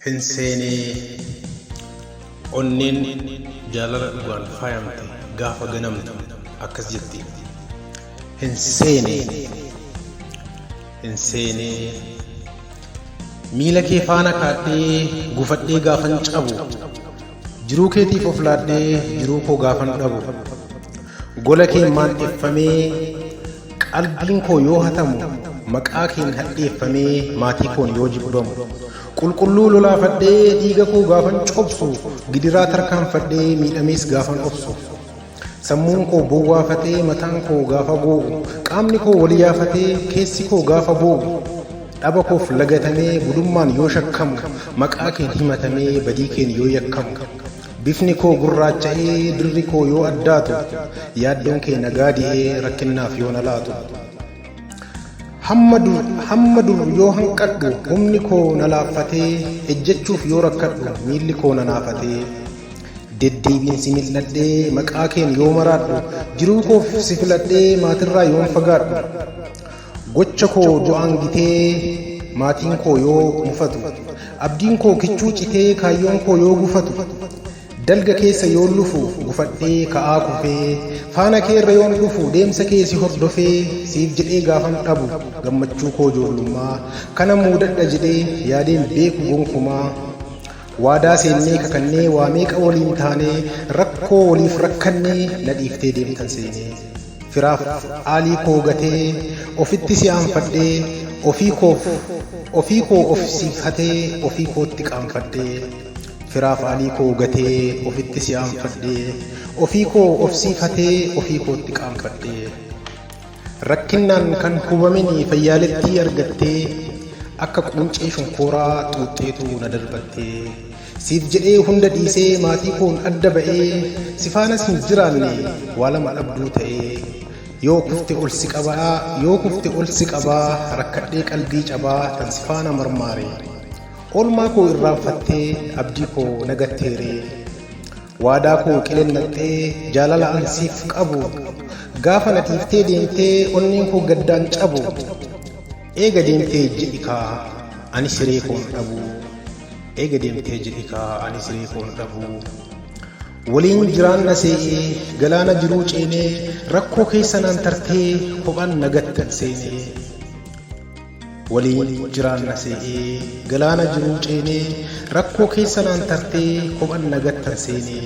Hinseenee onneen jaalala dhugaan faayamte gaafa ganamtu akkas jetti. Hinseenee miila kee faana kaadhee gufadhee gaafan cabu, jiruu keetiif of laadhee jiruu koo gaafan dhabu, gola kee maandheeffamee qalbiin koo yoo hatamu, maqaa keen hadheeffamee maatii koon yoo jibbamu, qulqulluu lolaafadhee dhiiga koo gaafan cobsu, gidiraa tarkaanfadhee miidhamees gaafan obsu, sammuun koo bowwaafatee mataan koo gaafa boo'u, qaamni koo wal yaafatee keessi koo gaafa boo'u, dhaba koof lagatamee budummaan yoo shakkamu, maqaa keen himatamee badii keen yoo yakkamu, bifni koo gurraacha'ee dirri koo yoo addaatu, yaaddoon kee nagaa di'ee rakkinnaaf yoo na laatu, hamma dur yoo hanqadhu humni koo na laaffatee, ejjechuuf yoo rakkadhu miilli koo na naafatee, deddeebiinsi mil'adhee maqaa keen yoo maraadhu, jiruu koof si filadhee maatirraa yoon fagaadhu, gocha koo du'aan gitee maatiin koo yoo mufatu, abdiin koo kichuu citee kaayyoon koo yoo gufatu, dalga keessa yoon lufu gufadhee ka'aa kufee, faana kee irra yoon dhufu deemsa kee si hordofee, siif jedhee gaafan dhabu gammachuu koo ijoollummaa, kana muudadha jedhee yaadeen beeku gonkumaa, waadaa seennee kakannee waa meeqa waliin taanee, rakkoo waliif rakkannee na dhiiftee deemtan seenee, firaaf aalii koo gatee ofitti si aanfadhee, ofii koo of siif hatee ofii kootti qaanfadhee, firaaf aalii koo gatee ofitti si aanfadhee, ofii koo of siif hatee ofii kootti qaanfadhee, rakkinnaan kan hubamini fayyaaletti argattee, akka quncee shonkooraa xuuxxeetu na darbattee, siif jedhee hunda dhiisee maatii koon adda ba'ee, si faanas hin jiraanne waa lama dhabduu ta'ee, yoo kufte ol si qabaa rakkadhee qalbii cabaa tan si faana marmaare, oolmaa koo irraanfattee abdii koo nagatteeree, waadaa koo qilennattee jaalala an siif qabu, gaafa na dhiiftee deemtee onneen koo gaddaan cabu, eega deemtee jedhi kaa ani siree koon dhabu, eega deemtee jedhi kaa ani siree koon dhabu, waliin jiraanna see'ee galaana jiruu ceenee, rakkoo keessa naan tartee kophaan nagattan seenee, waliin jiraanna see'ee galaana jiruu ceenee, rakkoo keessa naan tartee kophaan nagattan seenee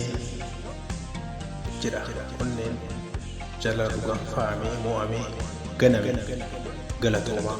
jedha. Onneen jaalala dhugaan faayamee mo'amee ganame galatoomaa.